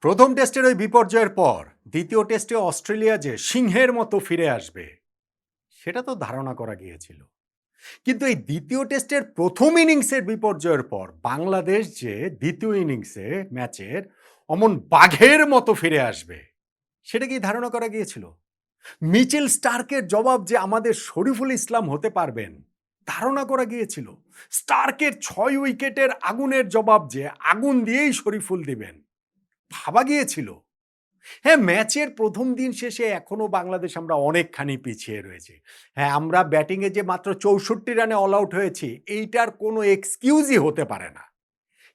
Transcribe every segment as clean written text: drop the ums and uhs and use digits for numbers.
প্রথম টেস্টের ওই বিপর্যয়ের পর দ্বিতীয় টেস্টে অস্ট্রেলিয়া যে সিংহের মতো ফিরে আসবে সেটা তো ধারণা করা গিয়েছিল। কিন্তু এই দ্বিতীয় টেস্টের প্রথম ইনিংসের বিপর্যয়ের পর বাংলাদেশ যে দ্বিতীয় ইনিংসে ম্যাচের অমন বাঘের মতো ফিরে আসবে সেটা কি ধারণা করা গিয়েছিল? মিচেল স্টার্কের জবাব যে আমাদের শরীফুল ইসলাম হতে পারবেন ধারণা করা গিয়েছিল। স্টার্কের 6 উইকেটের আগুনের জবাব যে আগুন দিয়েই শরীফুল দিবেন ভাবা গিয়েছিল। হ্যাঁ, ম্যাচের প্রথম দিন শেষে এখনো বাংলাদেশ আমরা অনেকখানি পিছিয়ে রয়েছি। হ্যাঁ, আমরা ব্যাটিংয়ে যে মাত্র 64 রানে অল আউট হয়েছি, এইটার কোনো এক্সকিউজই হতে পারে না।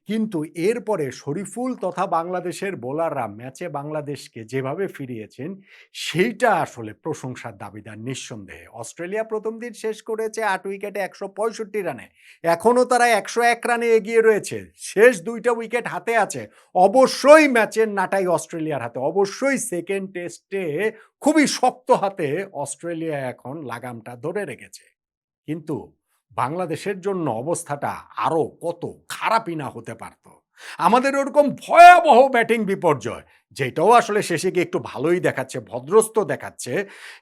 কিন্তু এরপরে শরীফুল তথা বাংলাদেশের বোলাররা ম্যাচে বাংলাদেশকে যেভাবে ফিরিয়েছেন, সেইটা আসলে প্রশংসার দাবিদার নিঃসন্দেহে। অস্ট্রেলিয়া প্রথম দিন শেষ করেছে ৮ উইকেটে ১৬৫ রানে। এখনও তারা ১০১ রানে এগিয়ে রয়েছে। শেষ ২টা উইকেট হাতে আছে। অবশ্যই ম্যাচের নাটাই অস্ট্রেলিয়ার হাতে। অবশ্যই সেকেন্ড টেস্টে খুবই শক্ত হাতে অস্ট্রেলিয়া এখন লাগামটা ধরে রেখেছে। কিন্তু বাংলাদেশের জন্য অবস্থাটা আরো কত খারাপই না হতে পারত। আমাদের ওরকম ভয়াবহ ব্যাটিং বিপর্যয়, যেটাও আসলে শেষে গিয়ে একটু ভালোই দেখাচ্ছে, ভদ্রস্ত দেখাচ্ছে।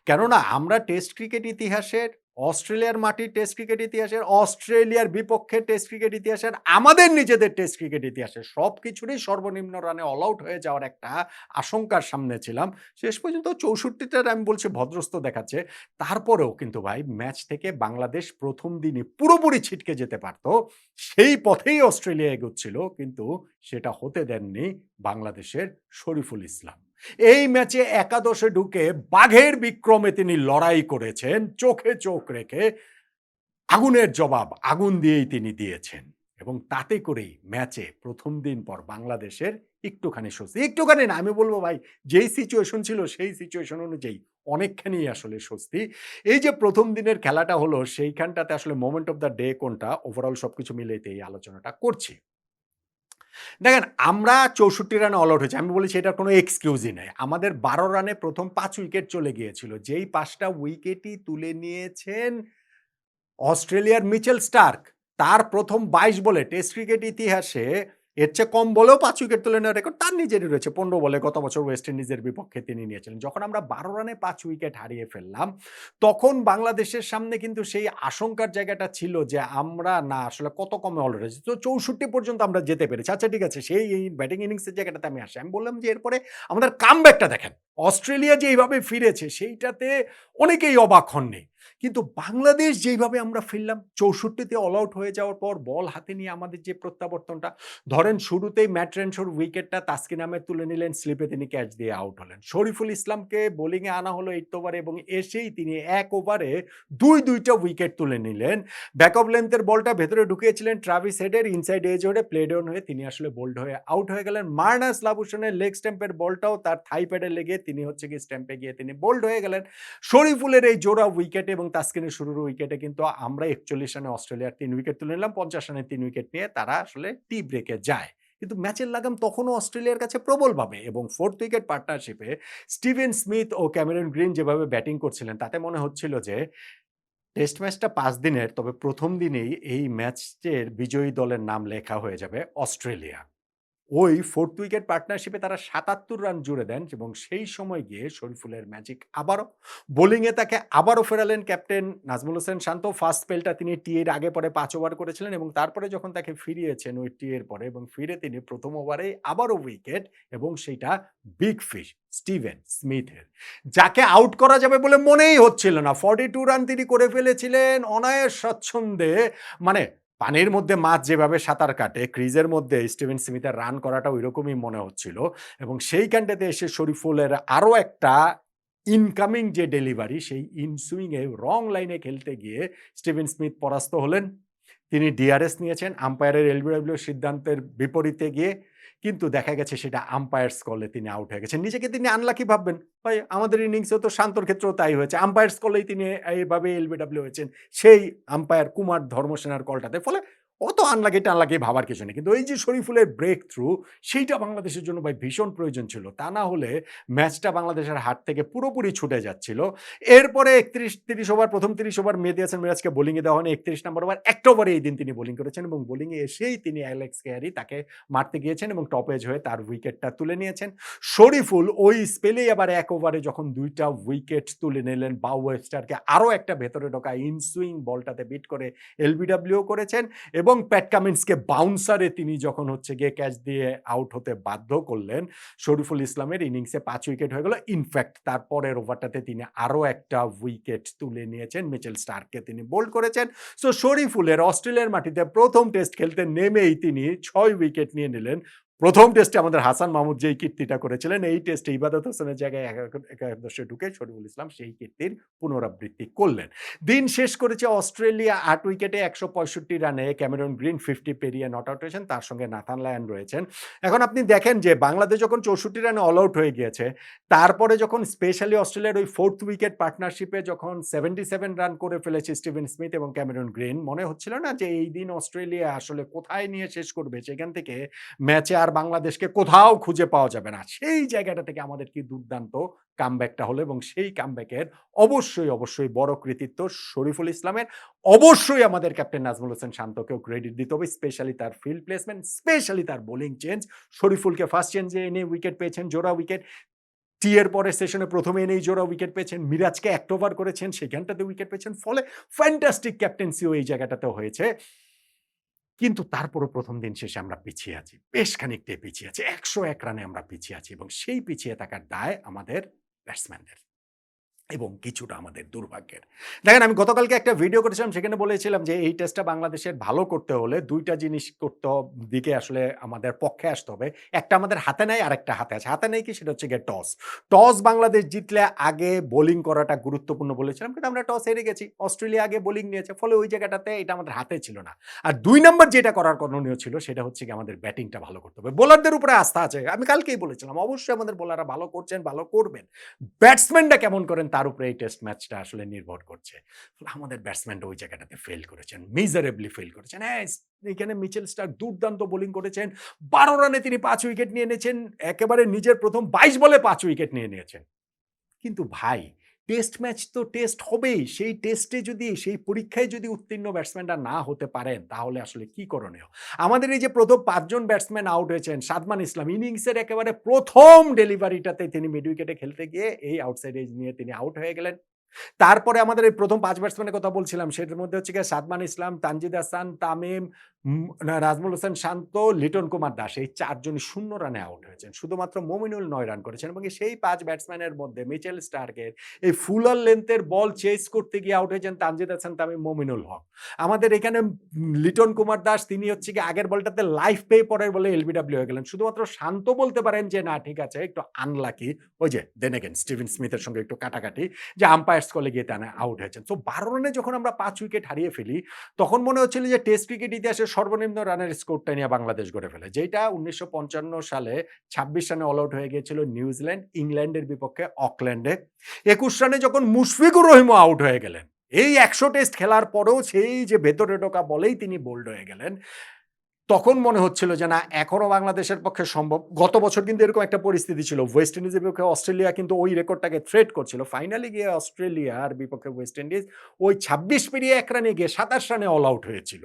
কেননা আমরা টেস্ট ক্রিকেট ইতিহাসের, অস্ট্রেলিয়ার মাটির টেস্ট ক্রিকেট ইতিহাসের, অস্ট্রেলিয়ার বিপক্ষে টেস্ট ক্রিকেট ইতিহাসের, আমাদের নিজেদের টেস্ট ক্রিকেট ইতিহাসের সবকিছুরই সর্বনিম্ন রানে অল আউট হয়ে যাওয়ার একটা আশঙ্কার সামনে ছিলাম। শেষ পর্যন্ত 64টার আমি বলছি ভদ্রস্ত দেখাচ্ছে। তারপরেও কিন্তু ভাই ম্যাচ থেকে বাংলাদেশ প্রথম দিনই পুরোপুরি ছিটকে যেতে পারত। সেই পথেই অস্ট্রেলিয়া এগোচ্ছিল, কিন্তু সেটা হতে দেননি বাংলাদেশের শরীফুল ইসলাম। এই ম্যাচে একাদশে ঢুকে বাঘের বিক্রমে তিনি লড়াই করেছেন, চোখে চোখ রেখে আগুনের জবাব আগুন দিয়েই তিনি দিয়েছেন। এবং তাতে করেই ম্যাচে প্রথম দিন পর বাংলাদেশের একটুখানি স্বস্তি, একটুখানি না আমি বলবো ভাই, যেই সিচুয়েশন ছিল সেই সিচুয়েশন অনুযায়ী অনেকখানি আসলে স্বস্তি। এই যে প্রথম দিনের খেলাটা হলো সেইখানটাতে আসলে মোমেন্ট অফ দ্য ডে কোনটা, ওভারঅল সবকিছু মিলিয়ে এই আলোচনাটা করছি। দেখেন, আমরা ৬৪ রানে অল আউট হয়েছি। আমি বলেছি এটার কোনো এক্সকিউজই নাই। আমাদের ১২ রানে প্রথম ৫ উইকেট চলে গিয়েছিল। যেই ৫টা উইকেটই তুলে নিয়েছেন অস্ট্রেলিয়ার মিচেল স্টার্ক। তার প্রথম ২২ বলে টেস্ট ক্রিকেট ইতিহাসে এর চেয়ে কম বলেও ৫ উইকেট তুলে নেওয়ার রেকর্ড তার নিজেরই রয়েছে। ১৫ বলে গত বছর ওয়েস্ট ইন্ডিজের বিপক্ষে তিনি নিয়েছিলেন। যখন আমরা ১২ রানে ৫ উইকেট হারিয়ে ফেললাম, তখন বাংলাদেশের সামনে কিন্তু সেই আশঙ্কার জায়গাটা ছিল যে আমরা না আসলে কত কমে অল আউট হয়েছি। তো ৬৪ পর্যন্ত আমরা যেতে পেরেছি। আচ্ছা ঠিক আছে, সেই এই ব্যাটিং ইনিংসের জায়গাটাতে আমি আসি। আমি বললাম যে এরপরে আমাদের কামব্যাকটা দেখেন। অস্ট্রেলিয়া যে এইভাবে ফিরেছে সেইটাতে অনেকেই অবাক হননি। কিন্তু বাংলাদেশ যেইভাবে আমরা ফিরলাম ৬৪ তে অল আউট হয়ে যাওয়ার পর বল হাতে নিয়ে আমাদের যে প্রত্যাবর্তনটা, ধরেন শুরুতেই ম্যাট রেনশোর উইকেটটা তাসকিন আহমেদ তুলে নিলেন, স্লিপে তিনি ক্যাচ দিয়ে আউট হলেন। শরীফুল ইসলামকে বোলিংয়ে আনা হলো 8th ওভারে এবং এসেই তিনি ১ ওভারে ২টা উইকেট তুলে নিলেন। ব্যাক অফ লেন্থের বলটা ভেতরে ঢুকিয়েছিলেন ট্রাভিস হেডের, ইনসাইড এজ হয়ে প্লেড অন হয়ে তিনি আসলে বোল্ড হয়ে আউট হয়ে গেলেন। মার্নাস লাবুশনের লেগ স্ট্যাম্পের বলটাও তার থাই প্যাডে লেগে তিনি হচ্ছে গিয়ে স্ট্যাম্পে গিয়ে তিনি বোল্ড হয়ে গেলেন। শরীফুলের এই জোড়া উইকেটে এবং তাসকিনের শুরুর উইকেটে কিন্তু আমরা ৪১ রানে অস্ট্রেলিয়ার ৩ উইকেট তুলে নিলাম। ৫০ রানে ৩ উইকেট নিয়ে তারা আসলে টি ব্রেকে যায়। কিন্তু ম্যাচের লাগাম তখনও অস্ট্রেলিয়ার কাছে প্রবলভাবে এবং 4th উইকেট পার্টনারশিপে স্টিভেন স্মিথ ও ক্যামেরন গ্রিন যেভাবে ব্যাটিং করছিলেন তাতে মনে হচ্ছিল যে টেস্ট ম্যাচটা ৫ দিনের, তবে প্রথম দিনেই এই ম্যাচের বিজয়ী দলের নাম লেখা হয়ে যাবে অস্ট্রেলিয়া। ওই 4th উইকেট পার্টনারশিপে তারা ৭৭ রান জুড়ে দেন এবং সেই সময় গিয়ে শরীফুলের ম্যাজিক আবারও বোলিংয়ে তাকে আবারও ফেরালেন ক্যাপ্টেন নাজমুল হোসেন শান্ত। ফার্স্ট স্পেলটা তিনি টি এর আগে পরে ৫ ওভার করেছিলেন এবং তারপরে যখন তাকে ফিরিয়েছেন ওই টি এর পরে এবং ফিরে তিনি প্রথম ওভারেই আবারও উইকেট এবং সেইটা বিগ ফিশ স্টিভেন স্মিথের, যাকে আউট করা যাবে বলে মনেই হচ্ছিল না। 42 রান তিনি করে ফেলেছিলেন অনায়াস স্বচ্ছন্দে। মানে পানির মধ্যে মাছ যেভাবে সাঁতার কাটে, ক্রিজের মধ্যে স্টিভেন স্মিথের রান করাটা ঐরকমই মনে হচ্ছিল এবং সেইখানটাতে এসে শরীফুলের আরও একটা ইনকামিং যে ডেলিভারি, সেই ইনসুইংয়ে রং লাইনে খেলতে গিয়ে স্টিভেন স্মিথ পরাস্ত হলেন। তিনি ডিআরএস নিয়েছেন আম্পায়ারের এলবিডব্লিউ সিদ্ধান্তের বিপরীতে গিয়ে, কিন্তু দেখা গেছে সেটা আম্পায়ার্স কলে তিনি আউট হয়ে গেছেন। নিজেকে তিনি আনলাকি ভাববেন, ভাই আমাদের ইনিংসেও তো শান্তর ক্ষেত্রেও তাই হয়েছে, আম্পায়ার্স কলেই তিনি এইভাবে এলবিডব্লিউ হয়েছেন সেই আম্পায়ার কুমার ধর্মসেনার কলটাতে। ফলে অত আনলাকি ভাবার কিছু নেই। কিন্তু এই যে শরীফুলের ব্রেক থ্রু সেইটা বাংলাদেশের জন্য ভাই ভীষণ প্রয়োজন ছিল। তা না হলে ম্যাচটা বাংলাদেশের হাত থেকে পুরোপুরি ছুটে যাচ্ছিল। এরপরে ৩১-৩০ ওভার, প্রথম ৩০ ওভার মেহেদী হাসান মিরাজকে বোলিংয়ে দেওয়া হয়নি। ৩১ নম্বর ওভার একটা ওভারে এই দিন তিনি বোলিং করেছেন এবং বোলিংয়ে এসেই তিনি অ্যালেক্স কেয়ারি তাকে মারতে গিয়েছেন এবং টপ এজ হয়ে তার উইকেটটা তুলে নিয়েছেন। শরীফুল ওই স্পেলেই আবার ১ ওভারে যখন ২ টা উইকেট তুলে নিলেন, বাউ ওয়েবস্টারকে আরো একটা ভেতরে ঢোকা ইনসুইং বলটাতে বিট করে এলবিডব্লিউ করেছেন এবং প্যাট কামিন্সকে বাউন্সারে তিনি যখন হচ্ছে গিয়ে ক্যাচ দিয়ে আউট হতে বাধ্য করলেন, শরীফুল ইসলামের ইনিংসে ৫ উইকেট হয়ে গেল। ইনফ্যাক্ট তারপরের ওভারটাতে তিনি আরো একটা উইকেট তুলে নিয়েছেন, মিচেল স্টার্ককে তিনি বোল্ড করেছেন। সো শরীফুলের অস্ট্রেলিয়ার মাটিতে প্রথম টেস্ট খেলতে নেমেই তিনি ৬ উইকেট নিয়ে নিলেন। প্রথম টেস্টে আমাদের হাসান মাহমুদ যেই কীর্তিটা করেছিলেন, এই টেস্টে ইবাদত হোসেনের জায়গায় একাদশে ঢুকে শরীফুল ইসলাম সেই কীর্তির পুনরাবৃত্তি করলেন। দিন শেষ করেছে অস্ট্রেলিয়া ৮ উইকেটে ১৬৫ রানে। ক্যামেরন গ্রিন 50 পেরিয়ে নট আউট হয়েছেন, তার সঙ্গে নাথান লায়ন রয়েছেন। এখন আপনি দেখেন যে বাংলাদেশ যখন ৬৪ রানে অল আউট হয়ে গিয়েছে, তারপরে যখন স্পেশালি অস্ট্রেলিয়ার ওই 4th উইকেট পার্টনারশিপে যখন 77 রান করে ফেলেছে স্টিভেন স্মিথ এবং ক্যামেরন গ্রিন, মনে হচ্ছিল না যে এই দিন অস্ট্রেলিয়া আসলে কোথায় নিয়ে শেষ করবে, সেখান থেকে ম্যাচে আর বাংলাদেশকে কোথাও খুঁজে পাওয়া যাবে না। সেই জায়গাটা থেকে আমাদের কি দুর্দান্ত কামব্যাকটা হলো এবং সেই কামব্যাকের অবশ্যই বড় কৃতিত্ব শরীফুল ইসলামের। অবশ্যই আমাদের ক্যাপ্টেন নাজমুল হোসেন শান্তকেও ক্রেডিট দিতে হবে, স্পেশালি তার ফিল্ড প্লেসমেন্ট, স্পেশালি তার বোলিং চেঞ্জ। শরীফুলকে ফার্স্ট চেঞ্জে এনে উইকেট পেয়েছেন, জোড়া উইকেট। টি এর পরের সেশনে প্রথমে এনেই জোড়া উইকেট পেয়েছেন, মিরাজকে একটা ওভার করেছেন, সেখানটাতে উইকেট পেয়েছেন। ফলে ফ্যান্টাস্টিক ক্যাপ্টেন্সিও এই জায়গাটাতেও হয়েছে। কিন্তু তারপরও প্রথম দিন শেষে আমরা পিছিয়ে আছি। বেশ খানিকটাই পিছিয়ে আছি। ১০১ রানে আমরা পিছিয়ে আছি এবং সেই পিছিয়ে থাকার দায় আমাদের ব্যাটসম্যানদের এবং কিছুটা আমাদের দুর্ভাগ্যের। দেখেন, আমি গতকালকে একটা ভিডিও করেছিলাম, সেখানে বলেছিলাম যে এই টেস্টটা বাংলাদেশের ভালো করতে হলে ২ টা জিনিস দিকে আসলে আমাদের পক্ষে আসতে হবে। একটা আমাদের হাতে নাই, আরেকটা হাতে আছে। হাতে নেই কি, সেটা হচ্ছে গিয়ে টস। টস বাংলাদেশ জিতলে আগে বোলিং করাটা গুরুত্বপূর্ণ বলেছিলাম, কিন্তু আমরা টস হেরে গেছি। অস্ট্রেলিয়া আগে বোলিং নিয়েছে, ফলে ওই জায়গাটাতে এটা আমাদের হাতে ছিল না। আর ২ নাম্বার যেটা করার করণীয় ছিল, সেটা হচ্ছে গিয়ে আমাদের ব্যাটিংটা ভালো করতে হবে। বোলারদের উপরে আস্থা আছে। আমি কালকেই বলেছিলাম, অবশ্যই আমাদের বোলাররা ভালো করছেন, ভালো করবেন। ব্যাটসম্যানরা কেমন করেন তার উপরে এই টেস্ট ম্যাচটা আসলে নির্ভর করছে। আমাদের ব্যাটসম্যানরা ওই জায়গাটাতে ফেল করেছেন, মিজারেবলি ফেল করেছেন। হ্যাঁ, এখানে মিচেল স্টার্ক দুর্দান্ত বোলিং করেছেন। ১২ রানে তিনি ৫ উইকেট নিয়ে নিয়েছেন। একেবারে নিজের প্রথম ২২ বলে ৫ উইকেট নিয়ে নিয়েছেন। কিন্তু ভাই, টেস্ট ম্যাচ তো টেস্ট হবেই। সেই টেস্টে যদি, সেই পরীক্ষায় যদি উত্তীর্ণ ব্যাটসম্যানরা না হতে পারেন, তাহলে আসলে কি করণীয়? আমাদের এই যে প্রথম ৫ জন ব্যাটসম্যান আউট হয়েছেন, সাদমান ইসলাম ইনিংসের একেবারে প্রথম ডেলিভারিটাতে তিনি মিড উইকেটে খেলতে গিয়ে এই আউটসাইড এজ নিয়ে তিনি আউট হয়ে গেলেন। তারপরে আমাদের এই প্রথম ৫ ব্যাটসম্যানের কথা বলছিলাম, সেটার মধ্যে হচ্ছে গিয়ে সাদমান ইসলাম, তানজিদ হাসান, তামিম, নাজমুল হোসেন শান্ত, লিটন কুমার দাস, এই ৪ জনই ০ রানে আউট হয়েছেন। শুধুমাত্র মমিনুল ৯ রান করেছেন এবং সেই ৫ ব্যাটসম্যানের মধ্যে মিচেল স্টার্কের এই ফুলার লেন্থের বল চেজ করতে গিয়ে আউট হয়েছেন তানজিদ হাসান, তামিম, মমিনুল হক। আমাদের এখানে লিটন কুমার দাস, তিনি হচ্ছে গিয়ে আগের বলটাতে লাইফ পেয়ে পরের বলে এলবিডব্লিউ হয়ে গেলেন। শুধুমাত্র শান্ত বলতে পারেন যে না, ঠিক আছে, একটু আনলাকি। ওই যে দেন এগেইন স্টিভেন স্মিথের সঙ্গে একটু কাটাকাটি, যে আম্পায়ার্স কলে গিয়ে তারা আউট হয়েছেন। তো ১২ রানে যখন আমরা ৫ উইকেট হারিয়ে ফেলি, তখন মনে হচ্ছিল যে টেস্ট ক্রিকেট ইতিহাসে সর্বনিম্ন রানের স্কোরটা নিয়ে বাংলাদেশ গড়ে ফেলে। যেটা ১৯৫৫ সালে ২৬ রানে অল আউট হয়ে গিয়েছিল নিউজিল্যান্ড ইংল্যান্ডের বিপক্ষে অকল্যান্ডে। ২১ রানে যখন মুশফিকুর রহিমও আউট হয়ে গেলেন। এই ১০০ টেস্ট খেলার পরেও সেই যে ভেতরে ঢোকা বলেই তিনি বোল্ড হয়ে গেলেন। তখন মনে হচ্ছিল যে না, এখনো বাংলাদেশের পক্ষে সম্ভব। গত বছর কিন্তু এরকম একটা পরিস্থিতি ছিল। ওয়েস্ট ইন্ডিজের বিপক্ষে অস্ট্রেলিয়া কিন্তু ওই রেকর্ডটাকে থ্রেট করছিল। ফাইনালে গিয়ে অস্ট্রেলিয়ার বিপক্ষে ওয়েস্ট ইন্ডিজ ওই ২৬ পেরিয়ে ১ রানে গিয়ে ২৭ রানে অল আউট হয়েছিল।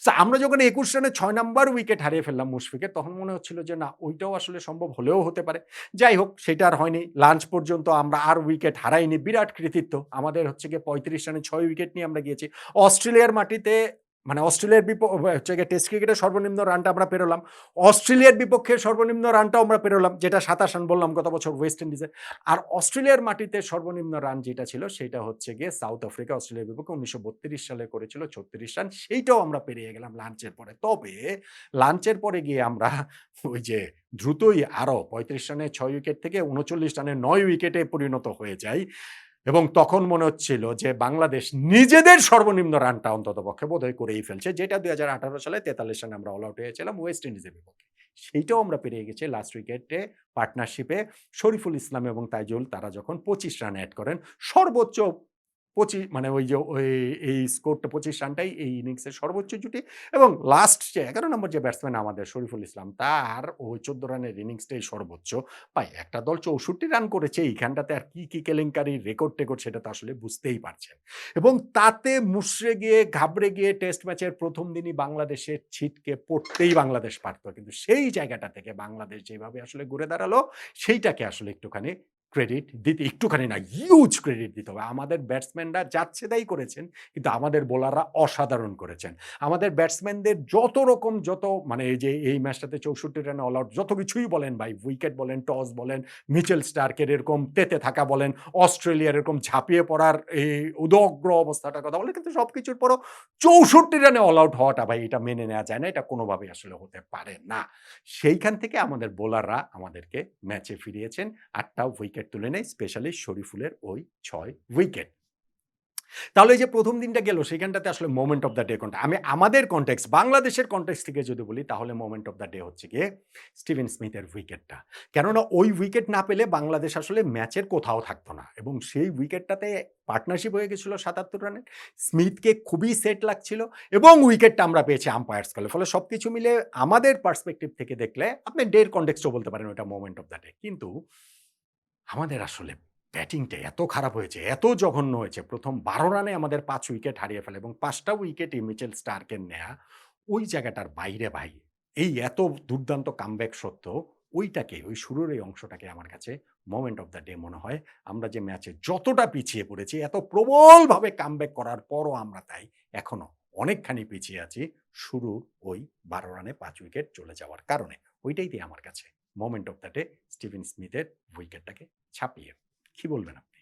সো আমরা যখন ২১ রানে ৬ নাম্বার উইকেট হারিয়ে ফেললাম মুশফিকের, তখন মনে হচ্ছিল যে না, ওইটাও আসলে সম্ভব হলেও হতে পারে। যাই হোক, সেটা আর হয়নি। লাঞ্চ পর্যন্ত আমরা আর উইকেট হারাইনি। বিরাট কৃতিত্ব। আমাদের হচ্ছে গিয়ে ৩৫ রানে ৬ উইকেট নিয়ে আমরা গিয়েছি। অস্ট্রেলিয়ার মাটিতে, মানে অস্ট্রেলিয়ার হচ্ছে গিয়ে টেস্ট ক্রিকেটের সর্বনিম্ন রানটা আমরা পেরোলাম। অস্ট্রেলিয়ার বিপক্ষে সর্বনিম্ন রানটাও আমরা পেরোলাম, যেটা ২৭ রান বললাম গত বছর ওয়েস্ট ইন্ডিজে। আর অস্ট্রেলিয়ার মাটিতে সর্বনিম্ন রান যেটা ছিল, সেটা হচ্ছে গিয়ে সাউথ আফ্রিকা অস্ট্রেলিয়ার বিপক্ষে ১৯৩২ সালে করেছিল ৩৬ রান। সেইটাও আমরা পেরিয়ে গেলাম লাঞ্চের পরে। তবে লাঞ্চের পরে গিয়ে আমরা ওই যে দ্রুতই আরো ৩৫ রানে ৬ উইকেট থেকে ৩৯ রানে ৯ উইকেটে পরিণত হয়ে যাই এবং তখন মনে হচ্ছিল যে বাংলাদেশ নিজেদের সর্বনিম্ন রানটা অন্ততপক্ষে বোধহয় করেই ফেলছে, যেটা ২০১৮ সালে ৪৩ রানে আমরা অল আউট হয়েছিলাম ওয়েস্ট ইন্ডিজের বিপক্ষে। সেইটাও আমরা পেরিয়ে গেছি লাস্ট উইকেটে পার্টনারশিপে শরীফুল ইসলাম এবং তাইজুল, তারা যখন ২৫ রান অ্যাড করেন। সর্বোচ্চ মানে ওই যে এই স্কোরটা ২৫ রানটাই এই ইনিংসের সর্বোচ্চ জুটি এবং লাস্ট যে ১১ নম্বর যে ব্যাটসম্যান আমাদের শরীফুল ইসলাম তার ওই ১৪ রানের ইনিংসটাই সর্বোচ্চ। ভাই একটা দল ৬৪ রান করেছে এইখানটাতে আর কি কেলেঙ্কারির রেকর্ড-টেকর্ড সেটা তো আসলে বুঝতেই পারছেন। এবং তাতে মুষড়ে গিয়ে ঘাবড়ে গিয়ে টেস্ট ম্যাচের ১ম দিনই বাংলাদেশের ছিটকে পড়তেই বাংলাদেশ পারত। কিন্তু সেই জায়গাটা থেকে বাংলাদেশ যেভাবে আসলে ঘুরে দাঁড়ালো সেইটাকে আসলে একটুখানি ক্রেডিট দিতে একটুখানি না হিউজ ক্রেডিট দিতে হবে। আমাদের ব্যাটসম্যানরা যাচ্ছেতাই করেছেন, কিন্তু আমাদের বোলাররা অসাধারণ করেছেন। আমাদের ব্যাটসম্যানদের যত মানে এই যে এই ম্যাচটাতে ৬৪ রানে অল আউট যত কিছুই বলেন ভাই, উইকেট বলেন, টস বলেন, মিচেল স্টার্কের এরকম তেতে থাকা বলেন, অস্ট্রেলিয়ার এরকম ঝাঁপিয়ে পড়ার এই উদগ্র অবস্থাটার কথা বলেন, কিন্তু সবকিছুর পরও ৬৪ রানে অল আউট হওয়াটা ভাই এটা মেনে নেওয়া যায় না। এটা কোনোভাবেই আসলে হতে পারে না। সেইখান থেকে আমাদের বোলাররা আমাদেরকে ম্যাচে ফিরিয়েছেন। ৮ টা উইকেট তুলে নেয়, স্পেশালি শরীফুলের ওই ৬ উইকেট। তাহলে এই যে ১ম দিনটা গেল সেখানটাতে আসলে মোমেন্ট অফ দ্য ডে কোনটা? আমি আমাদের কনটেক্সট বাংলাদেশের কনটেক্সট থেকে যদি বলি তাহলে মোমেন্ট অফ দ্য ডে হচ্ছে গিয়ে স্টিভেন স্মিথের উইকেটটা। কেননা ওই উইকেট না পেলে বাংলাদেশ আসলে ম্যাচের কোথাও থাকতো না এবং সেই উইকেটটাতে পার্টনারশিপ হয়ে গেছিল ৭৭ রানের। স্মিথকে খুবই সেট লাগছিল এবং উইকেটটা আমরা পেয়েছি আম্পায়ার্স কলে। ফলে সবকিছু মিলে আমাদের পার্সপেক্টিভ থেকে দেখলে আপনি ডের কনটেক্সটও বলতে পারেন ওটা মোমেন্ট অফ দ্য ডে। কিন্তু আমাদের আসলে ব্যাটিংটা এত খারাপ হয়েছে, এত জঘন্য হয়েছে। ১ম ১২ রানে আমাদের ৫ উইকেট হারিয়ে ফেলে এবং ৫ টা উইকেটই মিচেল স্টার্কের নেয়া। ওই জায়গাটার বাইরে ভাই, এই এত দুর্দান্ত কামব্যাক সত্ত্বেও ওই শুরুর এই অংশটাকে আমার কাছে মোমেন্ট অফ দ্য ডে মনে হয়। আমরা যে ম্যাচে যতটা পিছিয়ে পড়েছি, এত প্রবলভাবে কামব্যাক করার পরও আমরা তাই এখনো অনেকখানি পিছিয়ে আছি শুরুর ওই ১২ রানে ৫ উইকেট চলে যাওয়ার কারণে। ওইটাই দিয়ে আমার কাছে moment of the day Steven স্মিথের উইকেটটাকে ছাপিয়ে। কি বলবেন আপনি?